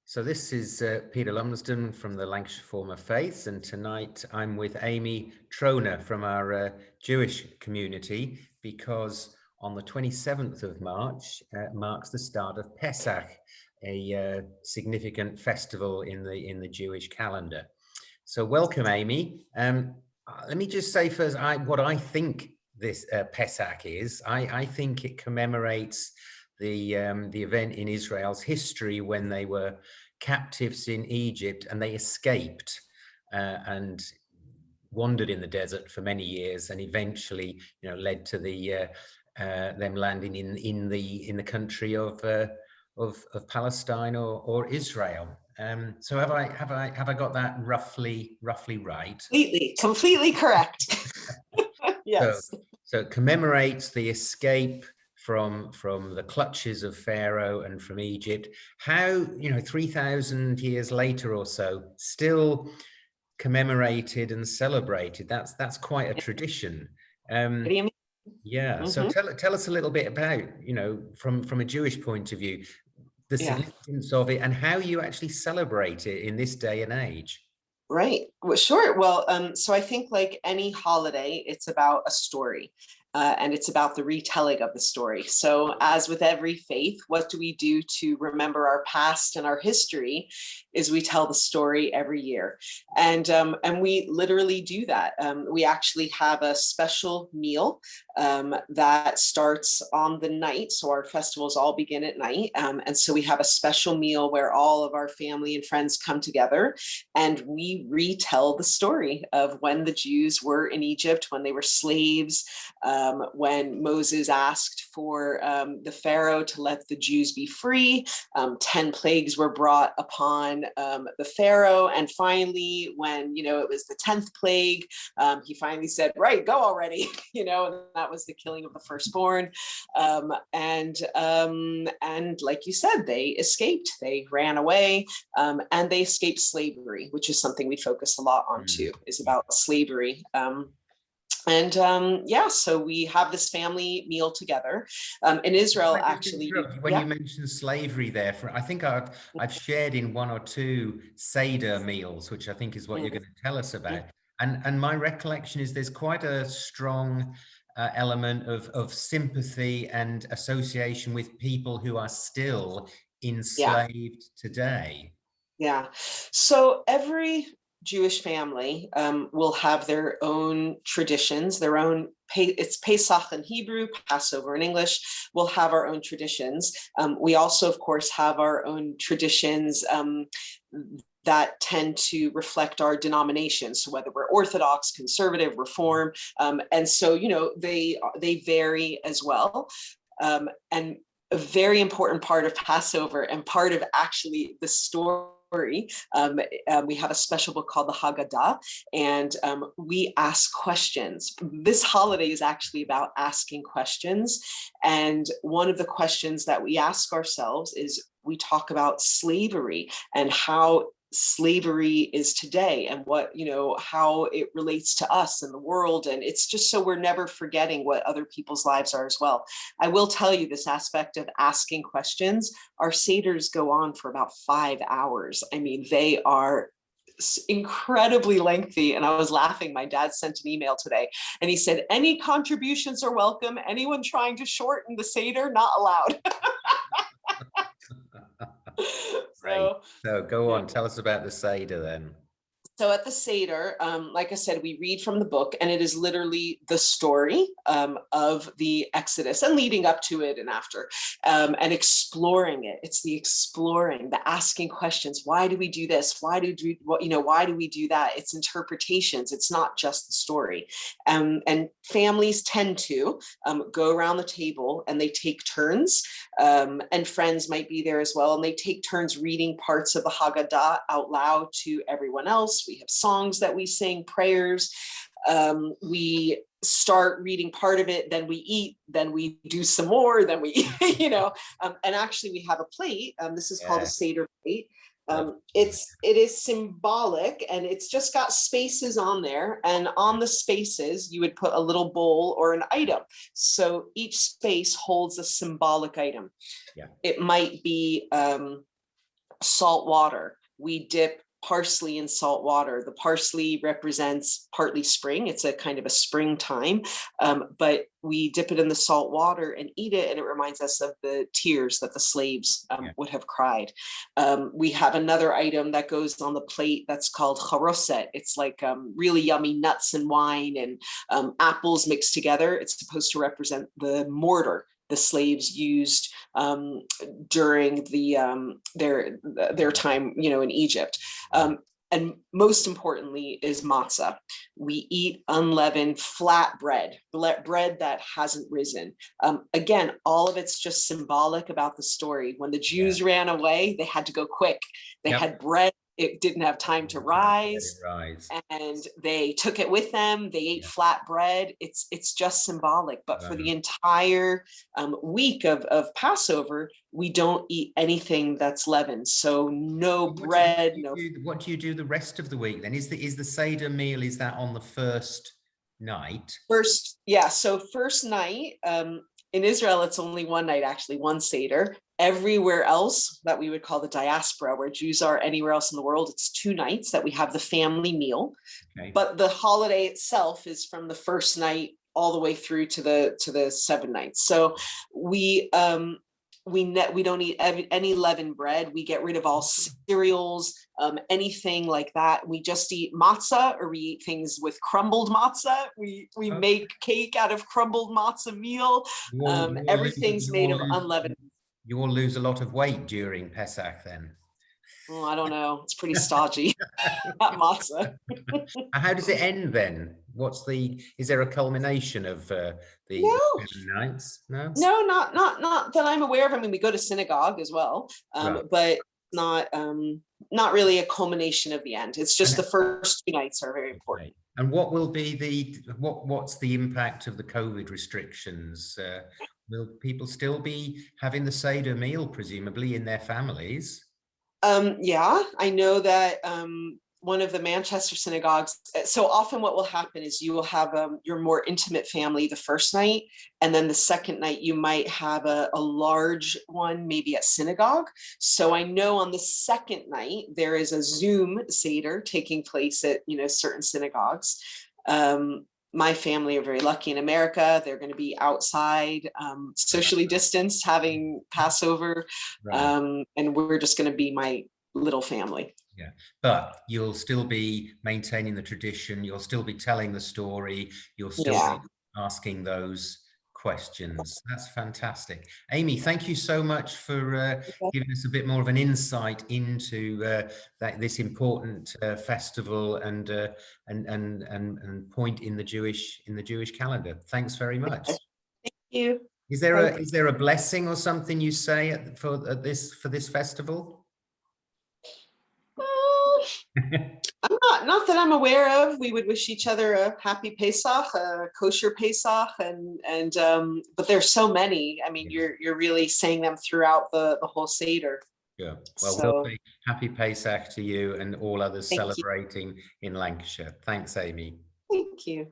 So this is Peter Lumsden from the Lancashire Form of Faith, and tonight I'm with Amy Troner from our Jewish community, because on the 27th of March marks the start of Pessach, a significant festival in the Jewish calendar. So welcome, Amy. Let me just say first what I think this Pessach is. I think it commemorates the event in Israel's history when they were captives in Egypt and they escaped and wandered in the desert for many years, and eventually, led to them landing in the country of Palestine or Israel. So have I got that roughly right? Completely correct. Yes. So it commemorates the escape from the clutches of Pharaoh and from Egypt. How, 3,000 years later or so, still commemorated and celebrated. That's quite a tradition. Yeah. So tell us a little bit about, from a Jewish point of view, the significance of it and how you actually celebrate it in this day and age. Right. Well, sure. Well, so I think like any holiday, it's about a story. And it's about the retelling of the story. So as with every faith, what do we do to remember our past and our history is we tell the story every year. And we literally do that. We actually have a special meal that starts on the night. So our festivals all begin at night. And so we have a special meal where all of our family and friends come together and we retell the story of when the Jews were in Egypt, when they were slaves, when Moses asked for the Pharaoh to let the Jews be free. 10 plagues were brought upon the Pharaoh. And finally, when, it was the 10th plague, he finally said, right, go already, and that was the killing of the firstborn. And like you said, they escaped, they ran away, and they escaped slavery, which is something we focus a lot on too, is about slavery. So we have this family meal together. In Israel, actually, when you mentioned slavery there, I think I've shared in one or two Seder meals, which I think is what you're going to tell us about. And my recollection is there's quite a strong element of sympathy and association with people who are still enslaved today. Yeah. So every Jewish family will have their own traditions, their own, it's Pesach in Hebrew, Passover in English. We'll have our own traditions. We also, of course, have our own traditions that tend to reflect our denomination. So whether we're Orthodox, Conservative, Reform, and so, they vary as well. And a very important part of Passover and part of actually the story, we have a special book called the Haggadah, and we ask questions. This holiday is actually about asking questions. And one of the questions that we ask ourselves is we talk about slavery and how slavery is today and what, how it relates to us and the world. And it's just so we're never forgetting what other people's lives are as well. I will tell you this aspect of asking questions, our Seders go on for about 5 hours. I mean, they are incredibly lengthy. And I was laughing. My dad sent an email today and he said, any contributions are welcome. Anyone trying to shorten the Seder, not allowed. So go on, tell us about the Seder then. So at the Seder, like I said, we read from the book, and it is literally the story of the Exodus and leading up to it and after, and exploring it. It's the exploring, the asking questions. Why do we do this? Why do we do that? It's interpretations. It's not just the story. And families tend to go around the table and they take turns, and friends might be there as well. And they take turns reading parts of the Haggadah out loud to everyone else. We have songs that we sing, prayers. We start reading part of it, then we eat, then we do some more, then we, and actually we have a plate. This is called a Seder plate. It is symbolic, and it's just got spaces on there, and on the spaces you would put a little bowl or an item. So each space holds a symbolic item. It might be salt water. We dip parsley in salt water. The parsley represents partly spring. It's a kind of a springtime, but we dip it in the salt water and eat it, and it reminds us of the tears that the slaves would have cried. We have another item that goes on the plate that's called charoset. It's like really yummy nuts and wine and apples mixed together. It's supposed to represent the mortar the slaves used during their time, in Egypt. And most importantly is matzah. We eat unleavened flat bread that hasn't risen. Again, all of it's just symbolic about the story. When the Jews ran away, they had to go quick. They had bread. It didn't have time to rise, and they took it with them. They ate flat bread. It's just symbolic. But for the entire week of Passover, we don't eat anything that's leavened. So no bread. What do you do the rest of the week then? Is the Seder meal, is that on the first night? So first night, in Israel, it's only one night, actually, one Seder. Everywhere else that we would call the diaspora, where Jews are anywhere else in the world, it's 2 nights that we have the family meal. Okay. But the holiday itself is from the first night all the way through to the 7 nights. So we don't eat any leavened bread. We get rid of all cereals, anything like that. We just eat matzah, or we eat things with crumbled matzah. We make cake out of crumbled matzah meal. Everything's made of unleavened. You all lose a lot of weight during Pesach then? Oh, I don't know. It's pretty stodgy, that matzah. How does it end then? Is there a culmination of the 7 nights? No, not that I'm aware of. I mean, we go to synagogue as well, but not really a culmination of the end. It's just the first 2 nights are very important. And what will be what's the impact of the COVID restrictions? Will people still be having the Seder meal, presumably, in their families? I know that one of the Manchester synagogues, so often what will happen is you will have your more intimate family the first night, and then the second night you might have a large one, maybe at synagogue. So I know on the second night there is a Zoom Seder taking place at certain synagogues. My family are very lucky in America. They're going to be outside, socially distanced, having Passover, and we're just going to be my little family. Yeah, but you'll still be maintaining the tradition. You'll still be telling the story. You'll still be asking those questions. That's fantastic. Amy, thank you so much for giving us a bit more of an insight into this important festival and point in the Jewish calendar. Thanks very much. Thank you. Is there a blessing or something you say for this festival? Not that I'm aware of. We would wish each other a happy Pesach, a kosher Pesach, and but there's so many. I mean, you're really saying them throughout the whole Seder. Yeah. Well, we'll say happy Pesach to you and all others celebrating in Lancashire. Thanks, Amy. Thank you.